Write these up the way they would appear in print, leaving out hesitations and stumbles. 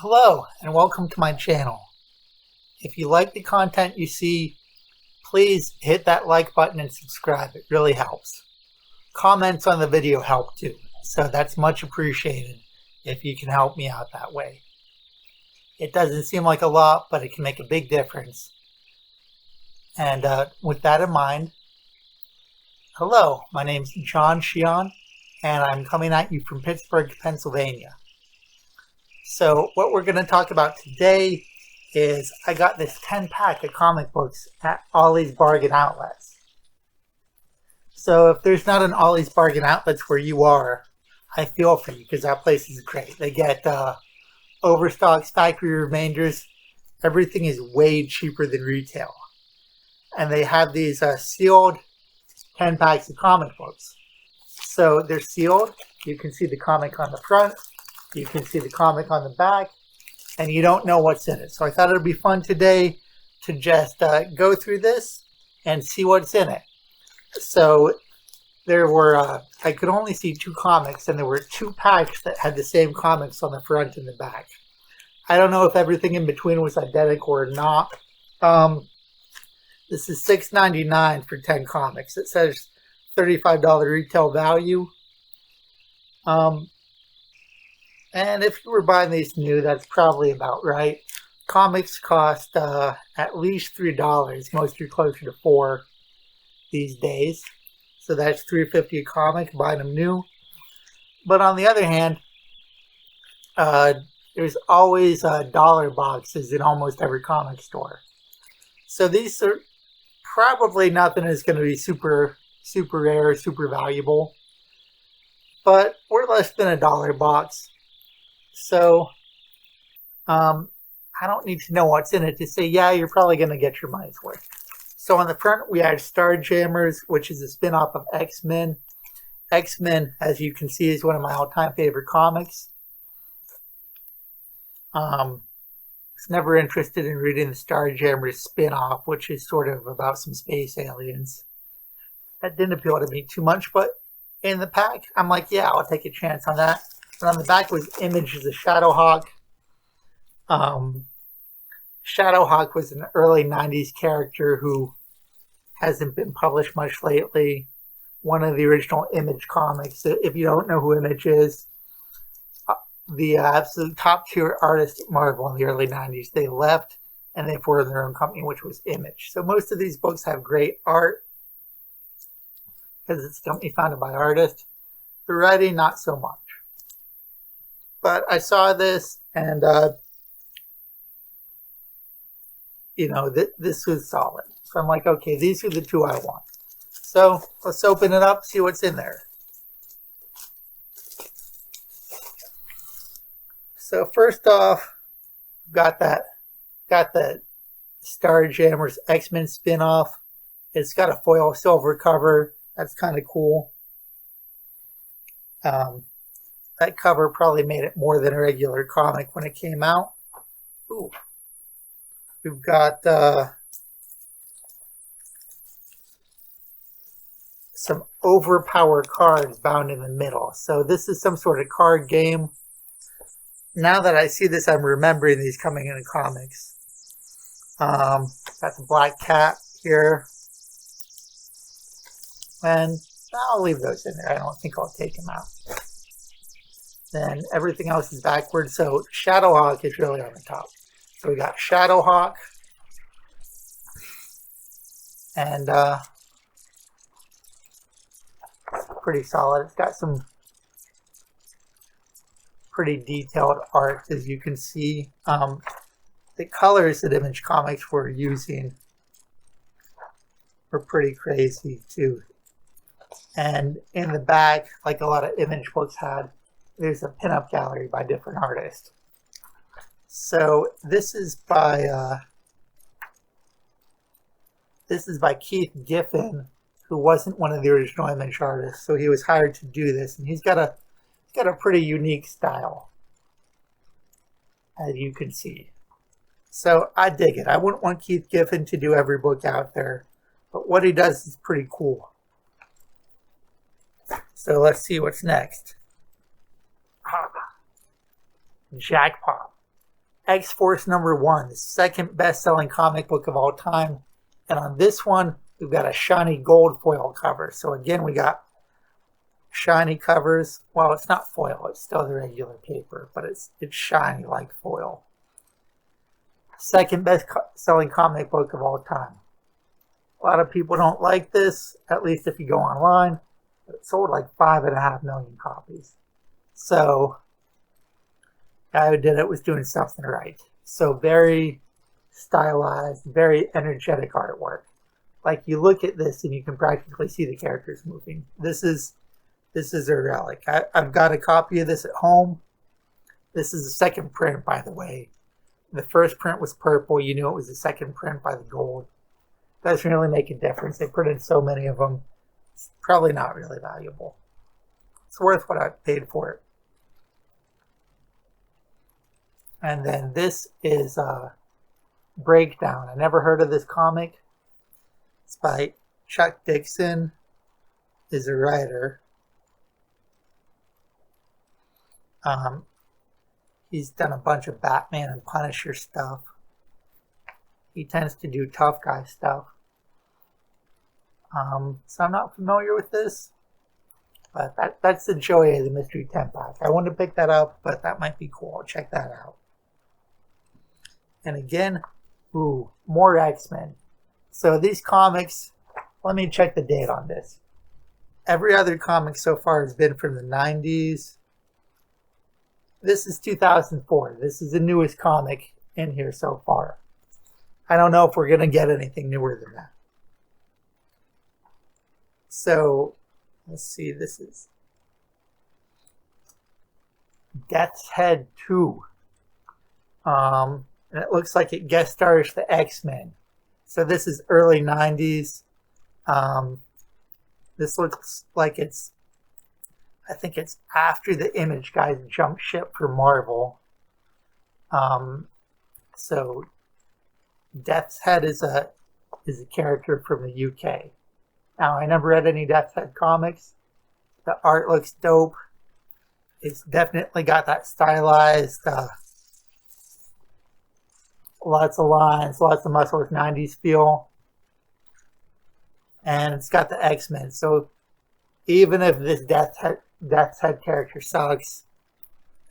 Hello and welcome to my channel. If you like the content you see, please hit that like button and subscribe. It really helps. Comments on the video help too, so that's much appreciated if you can help me out that way. It doesn't seem like a lot, but it can make a big difference. And with that in mind, hello, my name's John Sheon, and I'm coming at you from Pittsburgh, Pennsylvania. So what we're going to talk about today is I got this 10-pack of comic books at Ollie's Bargain Outlets. So if there's not an Ollie's Bargain Outlets where you are, I feel for you because that place is great. They get overstocks, factory remainders. Everything is way cheaper than retail. And they have these sealed 10 packs of comic books. So they're sealed. You can see the comic on the front. You can see the comic on the back. And you don't know what's in it. So I thought it would be fun today to just go through this and see what's in it. So there were, I could only see 2 comics, and there were 2 packs that had the same comics on the front and the back. I don't know if everything in between was identical or not. This is $6.99 for 10 comics. It says $35 retail value. And if you were buying these new, that's probably about right. Comics cost at least $3. Most are closer to $4 these days. So that's $3.50 a comic, buying them new. But on the other hand, there's always dollar boxes in almost every comic store. So these are probably nothing is going to be super rare, super valuable. But we're less than $1 box. So I don't need to know what's in it to say, yeah, you're probably going to get your money's worth. So on the front, we have Starjammers, which is a spin-off of XMen. XMen, as you can see, is one of my all-time favorite comics. I was never interested in reading the Starjammers spin-off, which is sort of about some space aliens. That didn't appeal to me too much, but in the pack, I'm like, yeah, I'll take a chance on that. And on the back was images of Shadowhawk. Shadowhawk was an early 90s character who hasn't been published much lately. One of the original Image comics. If you don't know who Image is, the absolute top tier artist at Marvel in the early 90s. They left and they formed their own company, which was Image. So most of these books have great art because it's a company founded by artists. The writing, not so much. But I saw this and, this was solid. So I'm like, okay, these are the 2 I want. So let's open it up, see what's in there. So first off, got the Starjammers X-Men spinoff. It's got a foil silver cover. That's kind of cool. That cover probably made it more than a regular comic when it came out. Ooh. We've got some overpowered cards bound in the middle. So this is some sort of card game. Now that I see this, I'm remembering these coming in the comics. Got the black cat here. And I'll leave those in there. I don't think I'll take them out. Then everything else is backwards. So Shadowhawk is really on the top. So we got Shadowhawk. And pretty solid. It's got some pretty detailed art, as you can see. The colors that Image Comics were using were pretty crazy too. And in the back, like a lot of Image books had, there's a pinup gallery by different artists. So this is by Keith Giffen, who wasn't one of the original Image artists. So he was hired to do this, and he's got a pretty unique style, as you can see. So I dig it. I wouldn't want Keith Giffen to do every book out there, but what he does is pretty cool. So let's see what's next. Jackpot. X-Force #1, the second best-selling comic book of all time. And on this one, we've got a shiny gold foil cover. So again, we got shiny covers. Well, it's not foil, it's still the regular paper, but it's shiny like foil. Second best-selling comic book of all time. A lot of people don't like this, at least if you go online. It sold like 5.5 million copies. So, the guy who did it was doing something right. So very stylized, very energetic artwork. Like you look at this and you can practically see the characters moving. This is a relic. I've got a copy of this at home. This is the second print, by the way. The first print was purple. You knew it was the second print by the gold. Doesn't really make a difference. They printed so many of them. It's probably not really valuable. It's worth what I paid for it. And then this is Breakdown. I never heard of this comic. It's by Chuck Dixon, is a writer. He's done a bunch of Batman and Punisher stuff. He tends to do tough guy stuff. So I'm not familiar with this, but that's the joy of the Mystery 10-pack. I wanted to pick that up, but that might be cool. I'll check that out. And again, more X-Men. So these comics, let me check the date on this. Every other comic so far has been from the 90s. This is 2004. This is the newest comic in here so far. I don't know if we're going to get anything newer than that. So, let's see, this is Death's Head 2. And it looks like it guest stars the X-Men. So this is early 90s. This looks like I think it's after the Image guys jumped ship for Marvel. So Death's Head is a character from the UK. Now, I never read any Death's Head comics. The art looks dope. It's definitely got that stylized, lots of lines, lots of muscle with 90s feel. And it's got the X-Men. So even if this Death's Head character sucks,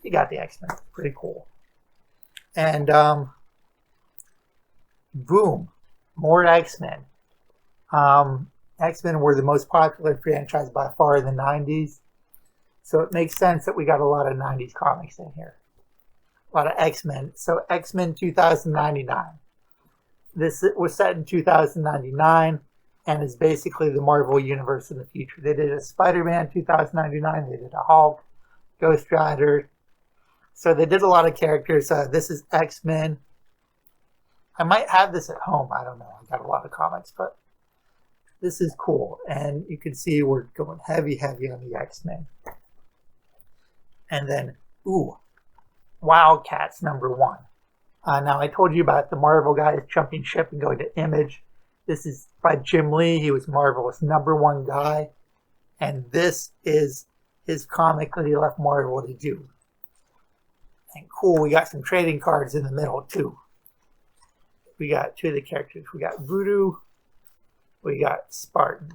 you got the X-Men. Pretty cool. And boom, more X-Men. X-Men were the most popular franchise by far in the 90s. So it makes sense that we got a lot of 90s comics in here. A lot of X-Men. So X-Men 2099. This was set in 2099 and is basically the Marvel Universe in the future. They did a Spider-Man 2099. They did a Hulk, Ghost Rider. So they did a lot of characters. This is X-Men. I might have this at home. I don't know. I got a lot of comics, but this is cool. And you can see we're going heavy on the X-Men. And then, Wildcats #1. Now, I told you about the Marvel guys jumping ship and going to Image. This is by Jim Lee. He was Marvel's #1 guy. And this is his comic that he left Marvel to do. And cool, we got some trading cards in the middle, too. We got two of the characters. We got Voodoo. We got Spartan.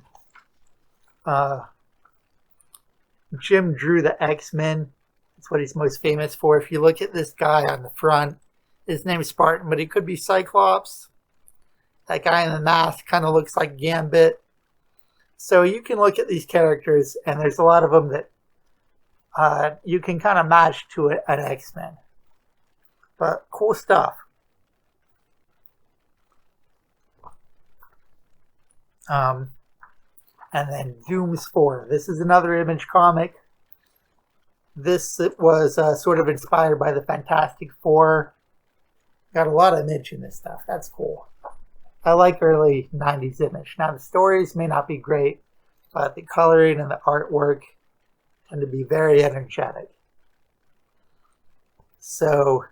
Jim drew the X-Men. That's what he's most famous for. If you look at this guy on the front, his name is Spartan, but he could be Cyclops. That guy in the mask kind of looks like Gambit. So you can look at these characters, and there's a lot of them that you can kind of match to an X-Men. But cool stuff. And then Doom's 4. This is another Image comic. This was sort of inspired by the Fantastic Four. Got a lot of Image in this stuff. That's cool. I like early 90s Image. Now, the stories may not be great, but the coloring and the artwork tend to be very energetic. So,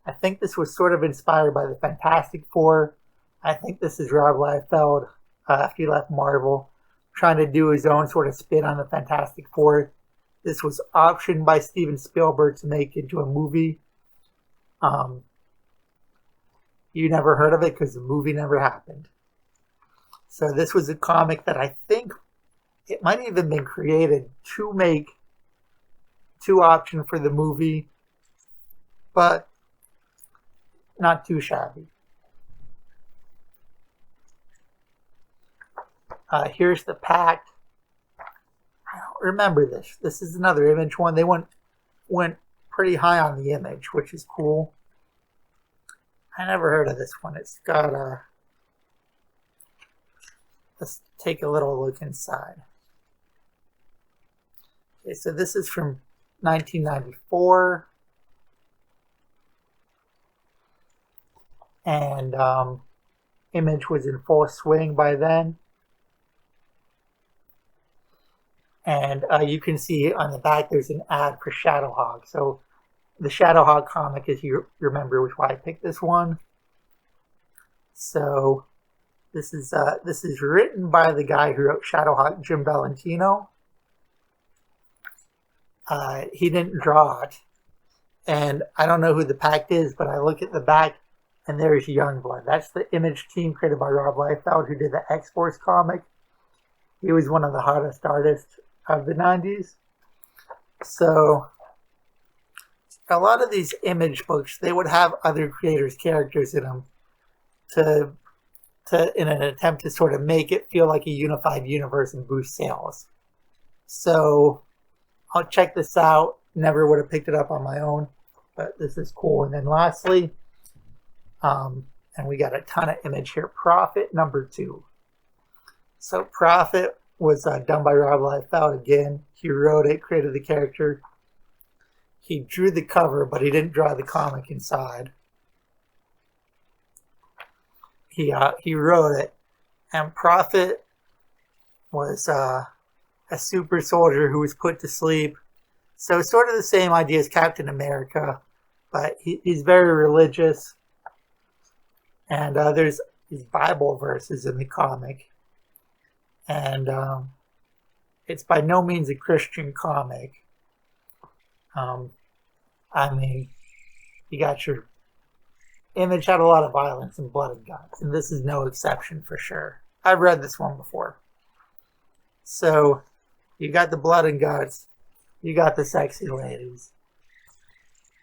I think this was sort of inspired by the Fantastic Four. I think this is Rob Liefeld, after he left Marvel, trying to do his own sort of spin on the Fantastic Four. This was optioned by Steven Spielberg to make into a movie. You never heard of it because the movie never happened. So this was a comic that I think it might have even been created to make two option for the movie, but not too shabby. Here's the pack. I don't remember this. This is another Image one. They went pretty high on the Image, which is cool. I never heard of this one. It's got a... Let's take a little look inside. Okay, so this is from 1994. And Image was in full swing by then. And you can see on the back there's an ad for Shadowhawk. So the Shadowhawk comic, as you remember, which why I picked this one. So this is written by the guy who wrote Shadowhawk, Jim Valentino. He didn't draw it, and I don't know who the pact is, but I look at the back, and there's Youngblood. That's the Image team created by Rob Liefeld, who did the X-Force comic. He was one of the hottest artists of the 90s. So a lot of these Image books, they would have other creators' characters in them to in an attempt to sort of make it feel like a unified universe and boost sales. So I'll check this out. Never would have picked it up on my own, but this is cool. And then lastly, and we got a ton of Image here, Prophet #2. So Prophet was done by Rob Liefeld again. He wrote it, created the character. He drew the cover, but he didn't draw the comic inside. He wrote it, and Prophet was a super soldier who was put to sleep. So it's sort of the same idea as Captain America, but he's very religious. And there's these Bible verses in the comic. And it's by no means a Christian comic. I mean, you got your... Image had a lot of violence and blood and guts, and this is no exception for sure. I've read this one before. So, you got the blood and guts, you got the sexy ladies,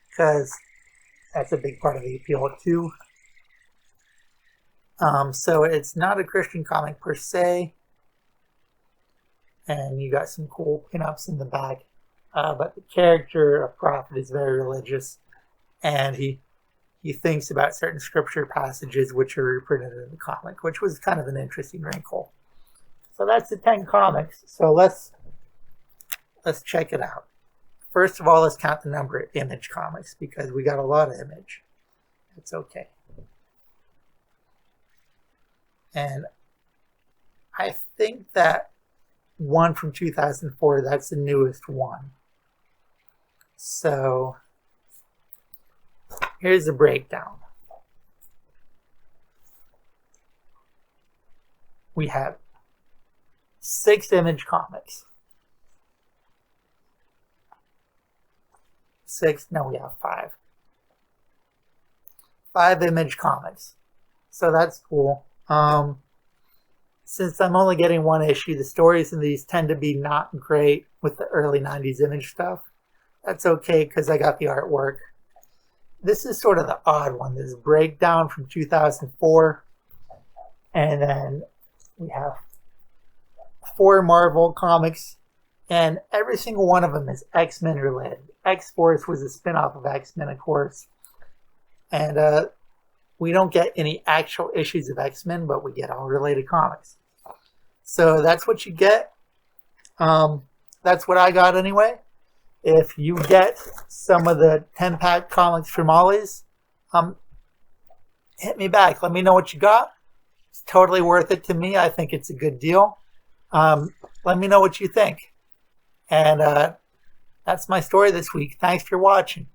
because that's a big part of the appeal too. So it's not a Christian comic per se, and you got some cool pinups in the back, but the character of Prophet is very religious, and he thinks about certain scripture passages which are reprinted in the comic, which was kind of an interesting wrinkle. So that's the 10 comics. So let's check it out. First of all, let's count the number of Image comics, because we got a lot of Image. It's okay. And I think that one from 2004, that's the newest one. So here's the breakdown. We have 6 Image comics. 6, no, we have 5. 5 Image comics. So that's cool. Since I'm only getting one issue, the stories in these tend to be not great with the early 90s Image stuff. That's okay, because I got the artwork. This is sort of the odd one. This breakdown from 2004. And then we have 4 Marvel comics. And every single one of them is X-Men related. X-Force was a spin-off of X-Men, of course. And we don't get any actual issues of X-Men, but we get all related comics. So that's what you get. That's what I got anyway. If you get some of the 10-pack comics from Ollie's, hit me back. Let me know what you got. It's totally worth it to me. I think it's a good deal. Let me know what you think. And that's my story this week. Thanks for watching.